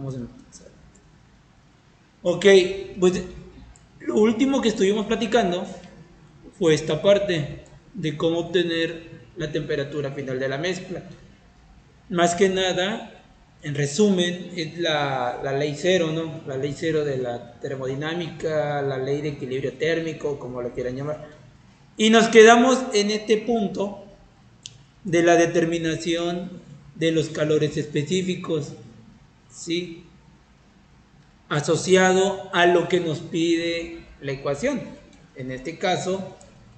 cómo se me pasa. Ok, pues lo último que estuvimos platicando fue esta parte de cómo obtener la temperatura final de la mezcla. Más que nada, en resumen, es la ley cero, ¿no? La ley cero de la termodinámica, la ley de equilibrio térmico, como lo quieran llamar. Y nos quedamos en este punto de la determinación de los calores específicos, ¿sí? Asociado a lo que nos pide la ecuación. En este caso,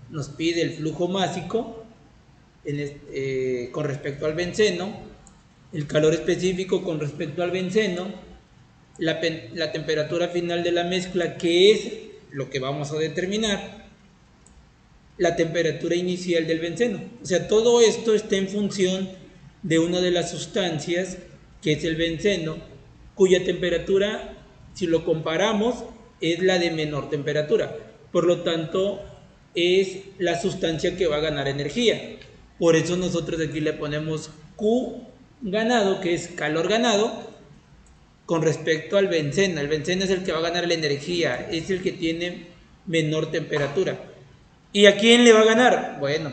nos pide el flujo másico con respecto al benceno, el calor específico con respecto al benceno, la temperatura final de la mezcla, que es lo que vamos a determinar, la temperatura inicial del benceno. O sea, todo esto está en función de una de las sustancias, que es el benceno, cuya temperatura, si lo comparamos, es la de menor temperatura. Por lo tanto, es la sustancia que va a ganar energía. Por eso nosotros aquí le ponemos Q ganado, que es calor ganado, con respecto al benceno. El benceno es el que va a ganar la energía, es el que tiene menor temperatura. ¿Y a quién le va a ganar? Bueno,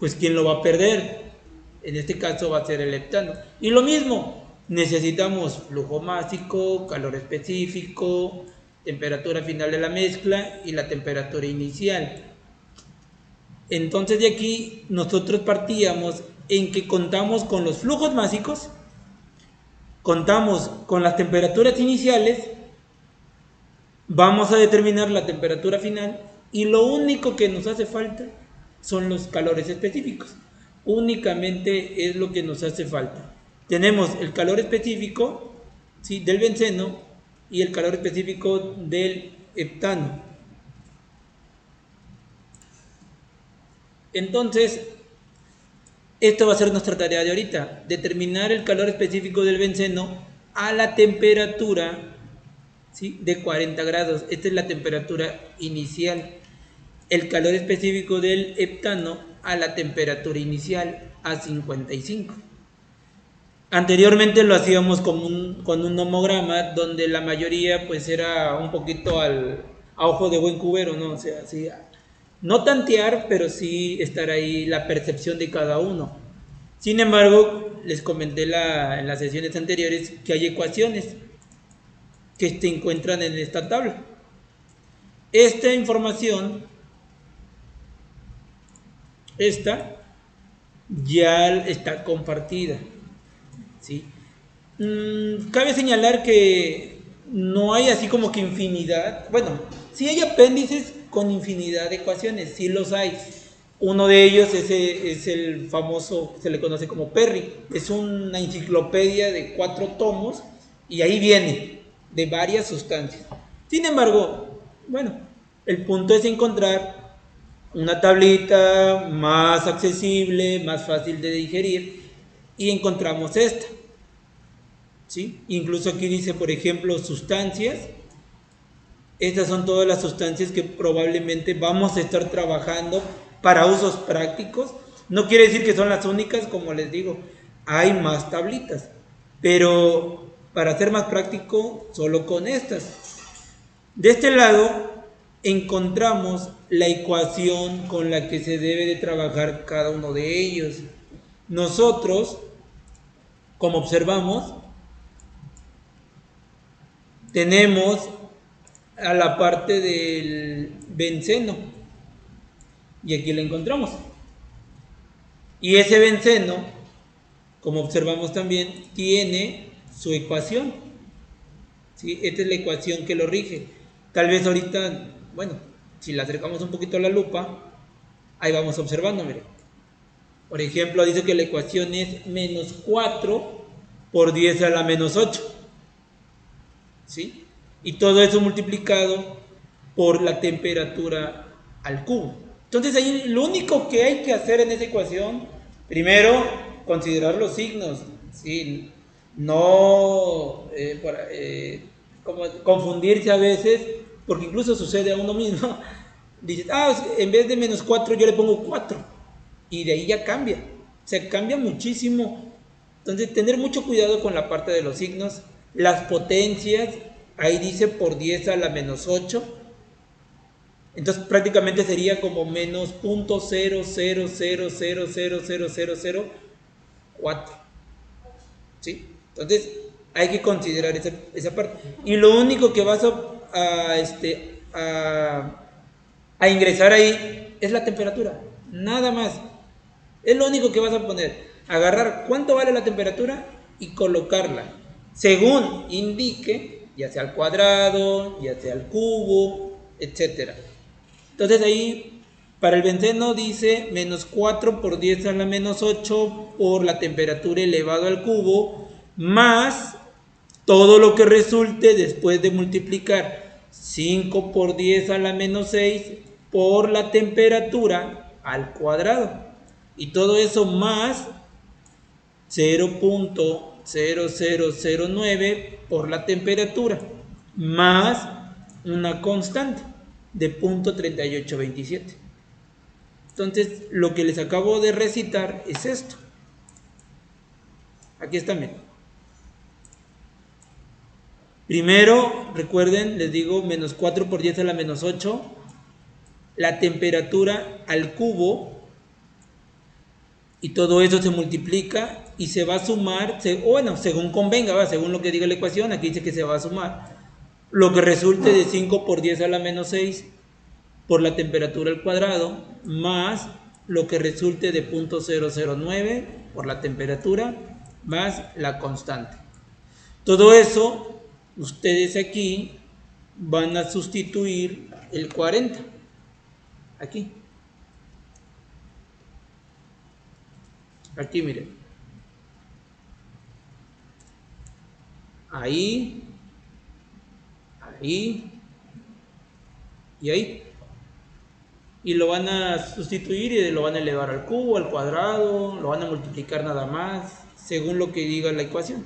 pues quién lo va a perder. En este caso va a ser el heptano. Y lo mismo, necesitamos flujo másico, calor específico, temperatura final de la mezcla y la temperatura inicial. Entonces de aquí nosotros partíamos en que contamos con los flujos másicos, contamos con las temperaturas iniciales, vamos a determinar la temperatura final y lo único que nos hace falta son los calores específicos. Únicamente es lo que nos hace falta. Tenemos el calor específico, ¿sí?, del benceno y el calor específico del heptano. Entonces, esto va a ser nuestra tarea de ahorita, determinar el calor específico del benceno a la temperatura, ¿sí?, de 40 grados. Esta es la temperatura inicial. El calor específico del heptano a la temperatura inicial, a 55. Anteriormente lo hacíamos con un nomograma donde la mayoría pues era un poquito a ojo de buen cubero, ¿no? O sea, sí, no tantear, pero sí estar ahí la percepción de cada uno. Sin embargo, les comenté en las sesiones anteriores que hay ecuaciones que se encuentran en esta tabla. Esta información, esta ya está compartida, ¿sí? Cabe señalar que no hay así como que infinidad. Bueno, sí hay apéndices con infinidad de ecuaciones, sí los hay. Uno de ellos es el famoso, se le conoce como Perry. Es una enciclopedia de 4 tomos y ahí viene de varias sustancias. Sin embargo, bueno, el punto es encontrar una tablita más accesible, más fácil de digerir, y encontramos esta, ¿sí? Incluso aquí dice, por ejemplo, sustancias. Estas son todas las sustancias que probablemente vamos a estar trabajando para usos prácticos. No quiere decir que son las únicas, como les digo, hay más tablitas, pero para ser más práctico, solo con estas. De este lado encontramos la ecuación con la que se debe de trabajar cada uno de ellos. Nosotros, como observamos, tenemos a la parte del benceno y aquí la encontramos. Y ese benceno, como observamos también, tiene su ecuación, ¿sí? Esta es la ecuación que lo rige. Tal vez ahorita, bueno, si la acercamos un poquito a la lupa, ahí vamos observando, mire. Por ejemplo, dice que la ecuación es menos 4 por 10 a la menos 8, ¿sí? Y todo eso multiplicado por la temperatura al cubo. Entonces ahí lo único que hay que hacer en esa ecuación, primero, considerar los signos, ¿sí? No como confundirse a veces, porque incluso sucede a uno mismo. Dices, en vez de menos 4 yo le pongo 4 y de ahí ya cambia, o sea, cambia muchísimo. Entonces tener mucho cuidado con la parte de los signos Las potencias, ahí dice por 10 a la menos 8. Entonces prácticamente sería como menos 0.00000004. ¿Sí? Entonces hay que considerar esa parte. Y lo único que vas a ingresar ahí es la temperatura. Nada más. Es lo único que vas a poner. Agarrar cuánto vale la temperatura y colocarla. Según indique, ya sea al cuadrado, ya sea al cubo, etc. Entonces ahí, para el benceno dice menos 4 por 10 a la menos 8 por la temperatura elevado al cubo, más todo lo que resulte después de multiplicar 5 por 10 a la menos 6 por la temperatura al cuadrado. Y todo eso más 0.0009 por la temperatura, más una constante de 0.3827. Entonces, lo que les acabo de recitar es esto. Aquí está, miren. Primero, recuerden, les digo, menos 4 por 10 a la menos 8, la temperatura al cubo, y todo eso se multiplica y se va a sumar, bueno, según convenga, según lo que diga la ecuación, aquí dice que se va a sumar lo que resulte de 5 por 10 a la menos 6 por la temperatura al cuadrado, más lo que resulte de 0.009 por la temperatura, más la constante. Todo eso, ustedes aquí van a sustituir el 40. Aquí. Aquí, miren. Ahí. Ahí. Y ahí. Y lo van a sustituir y lo van a elevar al cubo, al cuadrado, lo van a multiplicar nada más, según lo que diga la ecuación.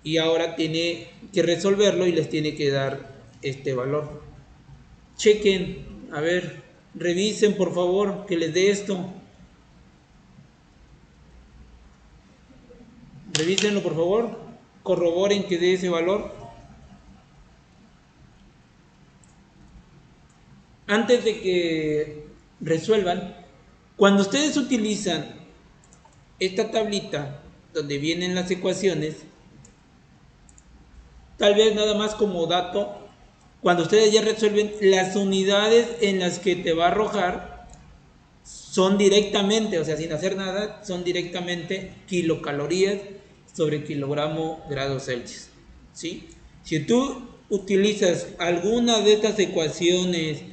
Y ahora tiene que resolverlo y les tiene que dar este valor. Chequen, a ver, revisen por favor que les dé esto. Revísenlo por favor, corroboren que dé ese valor. Antes de que resuelvan, cuando ustedes utilizan esta tablita donde vienen las ecuaciones, tal vez nada más como dato, cuando ustedes ya resuelven, las unidades en las que te va a arrojar son directamente, o sea, sin hacer nada, son directamente kilocalorías sobre kilogramo grados Celsius. ¿Sí? Si tú utilizas alguna de estas ecuaciones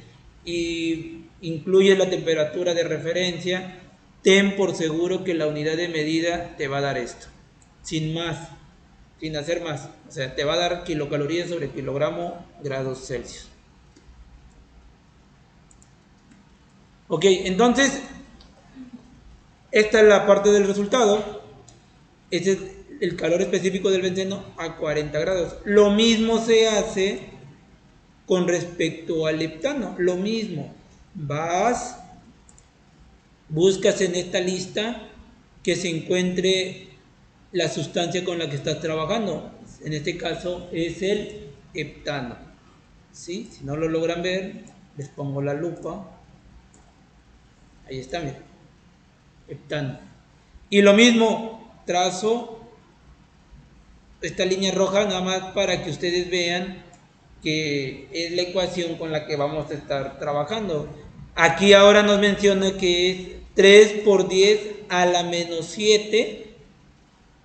y incluyes la temperatura de referencia, ten por seguro que la unidad de medida te va a dar esto, sin más, sin hacer más. O sea, te va a dar kilocalorías sobre kilogramo grados Celsius. Ok, entonces, esta es la parte del resultado. Este es el calor específico del benceno a 40 grados. Lo mismo se hace con respecto al heptano. Lo mismo. Vas, buscas en esta lista que se encuentre la sustancia con la que estás trabajando. En este caso es el heptano. ¿Sí? Si no lo logran ver, les pongo la lupa. Ahí está, miren. Heptano. Y lo mismo, trazo esta línea roja nada más para que ustedes vean que es la ecuación con la que vamos a estar trabajando. Aquí ahora nos menciona que es 3 por 10 a la menos 7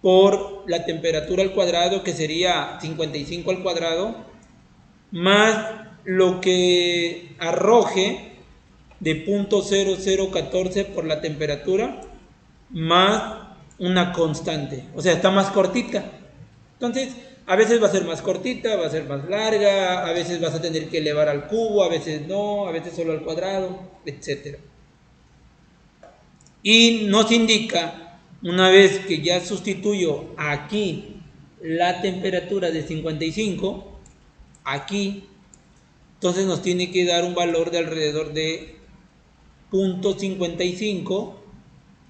por la temperatura al cuadrado, que sería 55 al cuadrado, más lo que arroje de 0.0014 por la temperatura, más una constante. O sea, está más cortita. Entonces, a veces va a ser más cortita, va a ser más larga, a veces vas a tener que elevar al cubo, a veces no, a veces solo al cuadrado, etc. Y nos indica, una vez que ya sustituyo aquí la temperatura de 55, aquí, entonces nos tiene que dar un valor de alrededor de 0.55,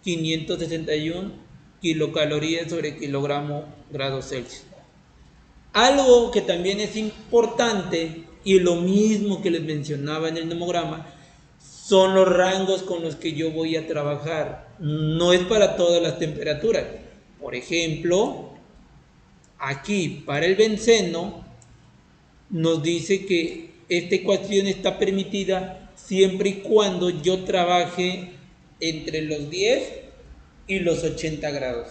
561 kilocalorías sobre kilogramo grados Celsius. Algo que también es importante, y lo mismo que les mencionaba en el nomograma, son los rangos con los que yo voy a trabajar. No es para todas las temperaturas. Por ejemplo, aquí para el benceno nos dice que esta ecuación está permitida siempre y cuando yo trabaje entre los 10 y los 80 grados.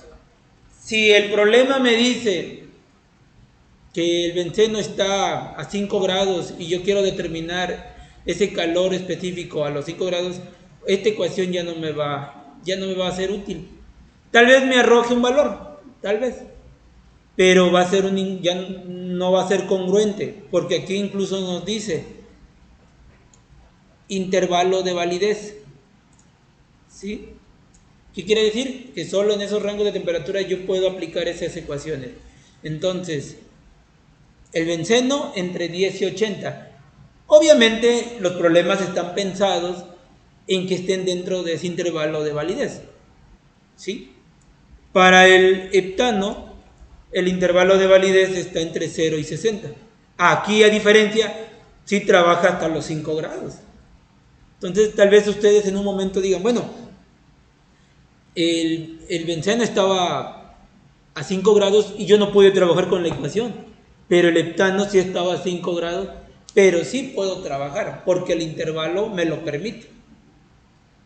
Si el problema me dice que el benceno está a 5 grados y yo quiero determinar ese calor específico a los 5 grados, esta ecuación ya no me va a ser útil. Tal vez me arroje un valor, tal vez, pero ya no va a ser congruente, porque aquí incluso nos dice intervalo de validez, ¿sí? ¿Qué quiere decir? Que solo en esos rangos de temperatura yo puedo aplicar esas ecuaciones. Entonces, el benceno entre 10 y 80. Obviamente los problemas están pensados en que estén dentro de ese intervalo de validez, ¿sí? Para el heptano, el intervalo de validez está entre 0 y 60. Aquí, a diferencia, sí trabaja hasta los 5 grados. Entonces, tal vez ustedes en un momento digan, bueno, el benceno estaba a 5 grados y yo no pude trabajar con la ecuación, pero el heptano sí estaba a 5 grados, pero sí puedo trabajar porque el intervalo me lo permite.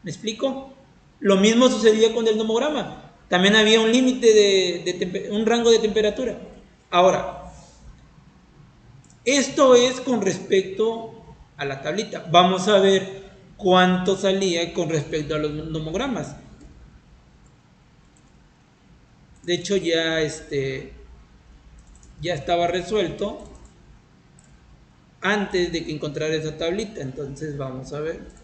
¿Me explico? Lo mismo sucedía con el nomograma. También había un límite un rango de temperatura. Ahora, esto es con respecto a la tablita. Vamos a ver cuánto salía con respecto a los nomogramas. De hecho, ya estaba resuelto antes de que encontrara esa tablita. Entonces, vamos a ver.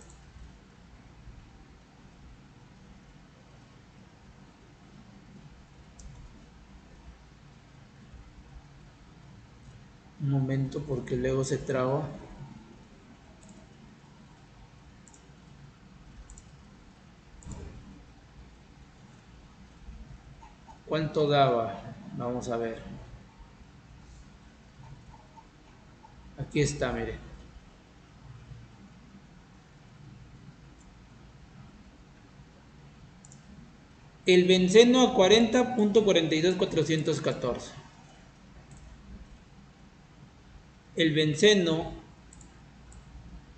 Un momento, porque luego se traba. ¿Cuánto daba? Vamos a ver. Aquí está, mire. El benceno a 40.42414. El benceno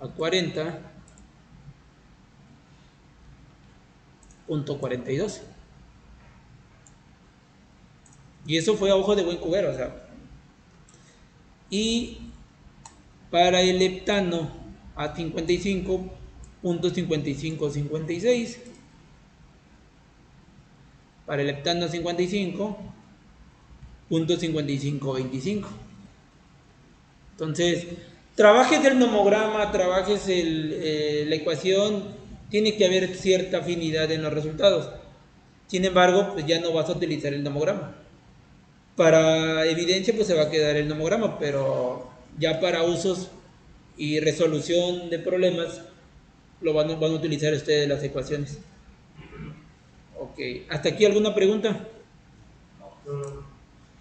a 40.42. Y eso fue a ojo de buen cubero, o sea. Y para el heptano a 55.5556. Para el heptano a 55.5525. Entonces, trabajes el nomograma, trabajes la ecuación, tiene que haber cierta afinidad en los resultados. Sin embargo, pues ya no vas a utilizar el nomograma. Para evidencia, pues se va a quedar el nomograma, pero ya para usos y resolución de problemas, van a utilizar ustedes las ecuaciones. Ok, ¿hasta aquí alguna pregunta?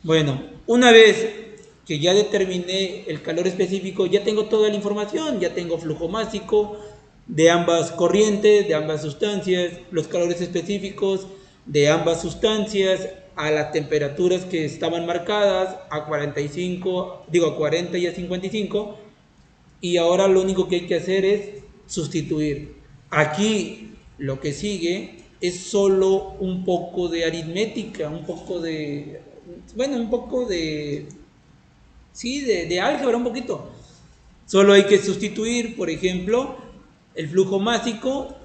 Bueno, una vez que ya determiné el calor específico, ya tengo toda la información, ya tengo flujo másico de ambas corrientes, de ambas sustancias, los calores específicos de ambas sustancias, a las temperaturas que estaban marcadas, a 40 y a 55, y ahora lo único que hay que hacer es sustituir. Aquí lo que sigue es solo un poco de aritmética, un poco de álgebra, un poquito. Solo hay que sustituir, por ejemplo, el flujo másico,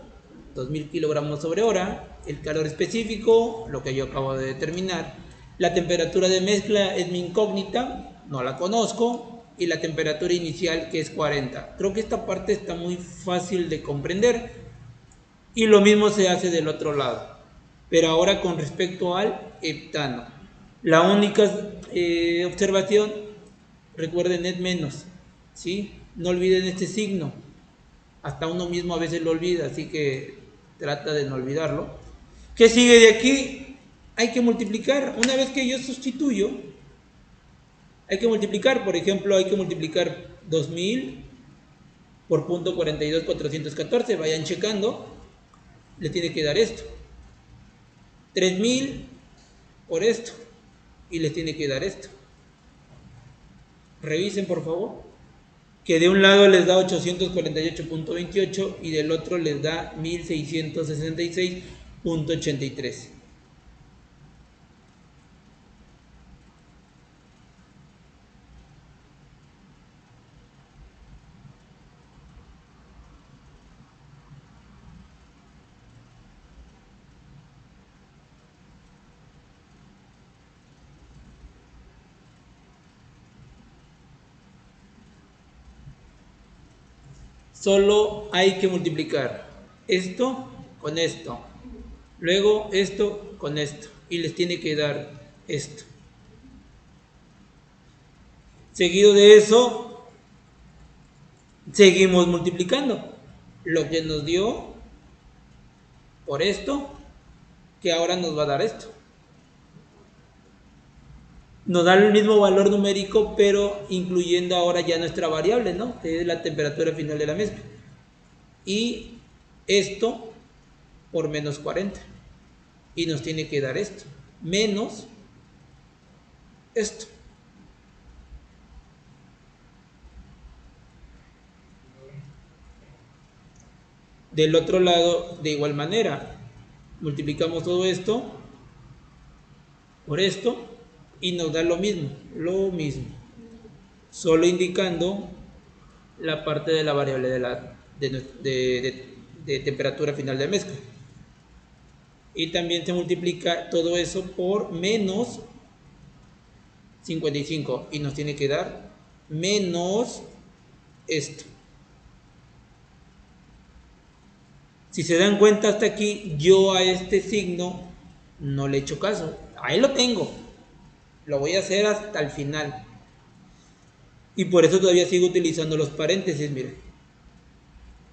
2000 kilogramos sobre hora, el calor específico, lo que yo acabo de determinar, la temperatura de mezcla es mi incógnita, no la conozco, y la temperatura inicial, que es 40. Creo que esta parte está muy fácil de comprender, y lo mismo se hace del otro lado, pero ahora con respecto al heptano. La única observación, recuerden, es menos, ¿sí? No olviden este signo, hasta uno mismo a veces lo olvida, así que trata de no olvidarlo. ¿Qué sigue de aquí? Hay que multiplicar. Una vez que yo sustituyo, Hay que multiplicar, por ejemplo, hay que multiplicar 2000 por punto 42,414. Vayan checando, le tiene que dar esto. 3000 por esto y les tiene que dar esto. Revisen, por favor, que de un lado les da 848,28 y del otro les da 1666,83. Solo hay que multiplicar esto con esto, luego esto con esto, y les tiene que dar esto. Seguido de eso, seguimos multiplicando lo que nos dio por esto, que ahora nos va a dar esto. Nos da el mismo valor numérico, pero incluyendo ahora ya nuestra variable, ¿no? Que es la temperatura final de la mezcla. Y esto por menos 40. Y nos tiene que dar esto, menos esto. Del otro lado, de igual manera, multiplicamos todo esto por esto y nos da lo mismo, solo indicando la parte de la variable de temperatura final de mezcla. Y también se multiplica todo eso por menos 55 y nos tiene que dar menos esto. Si se dan cuenta hasta aquí, yo a este signo no le he hecho caso. Ahí lo tengo. Lo voy a hacer hasta el final. Y por eso todavía sigo utilizando los paréntesis, miren.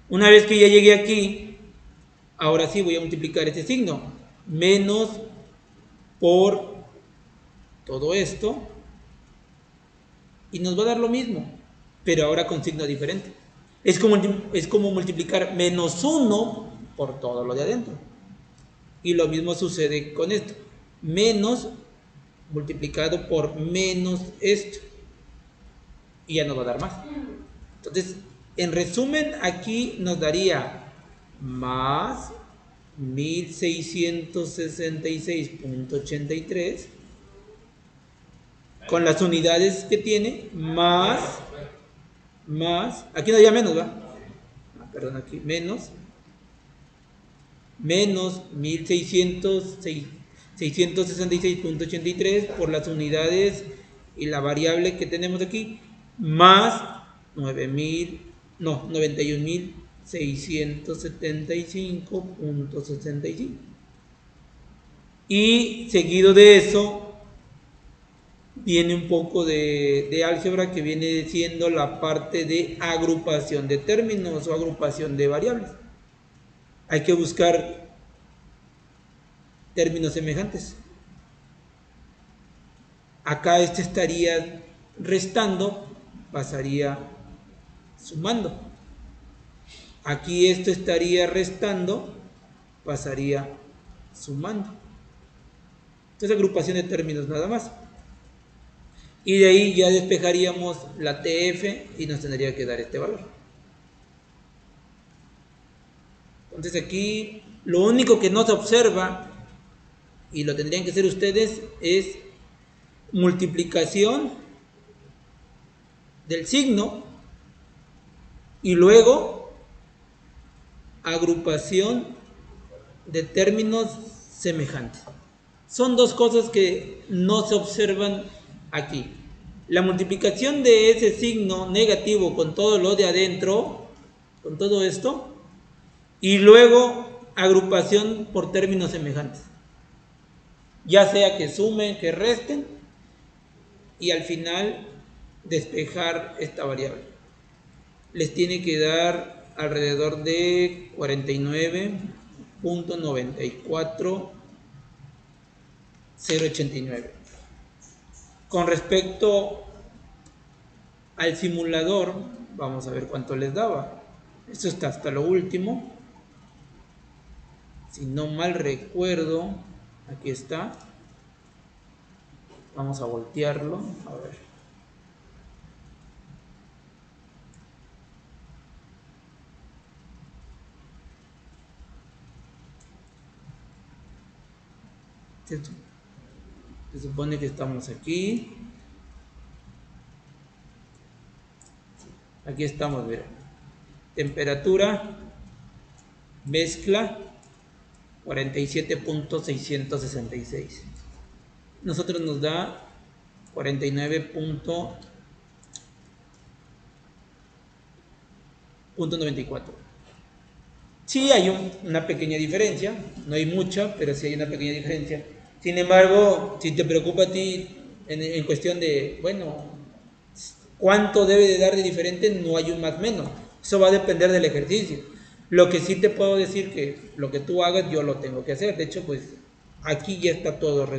Una vez que ya llegué aquí, ahora sí voy a multiplicar este signo. Menos por todo esto. Y nos va a dar lo mismo, pero ahora con signo diferente. Es como multiplicar menos 1 por todo lo de adentro. Y lo mismo sucede con esto. Menos multiplicado por menos esto. Y ya nos va a dar más. Entonces, en resumen, aquí nos daría más 1666,83 con las unidades que tiene, más, aquí no había menos, ¿va? Perdón, aquí, menos 1666,83 por las unidades y la variable que tenemos aquí, más 91.675,65. Y seguido de eso viene un poco de álgebra, que viene siendo la parte de agrupación de términos o agrupación de variables. Hay que buscar términos semejantes. Acá este estaría restando, pasaría sumando. Aquí esto estaría restando, pasaría sumando. Entonces, agrupación de términos nada más. Y de ahí ya despejaríamos la TF y nos tendría que dar este valor. Entonces aquí lo único que no se observa, y lo tendrían que hacer ustedes, es multiplicación del signo y luego agrupación de términos semejantes. Son dos cosas que no se observan aquí. La multiplicación de ese signo negativo con todo lo de adentro, con todo esto, y luego agrupación por términos semejantes. Ya sea que sumen, que resten, y al final despejar esta variable. Les tiene que dar alrededor de 49.94089. Con respecto al simulador, vamos a ver cuánto les daba. Esto está hasta lo último. Si no mal recuerdo, aquí está. Vamos a voltearlo, a ver. Se supone que estamos aquí. Aquí estamos, mira. Temperatura, mezcla, 47.666. Nosotros nos da 49.94. Sí hay una pequeña diferencia, no hay mucha, pero sí hay una pequeña diferencia. Sin embargo, si te preocupa a ti en cuestión de, bueno, cuánto debe de dar de diferente, no hay un más menos. Eso va a depender del ejercicio. Lo que sí te puedo decir que lo que tú hagas yo lo tengo que hacer. De hecho, pues aquí ya está todo resuelto.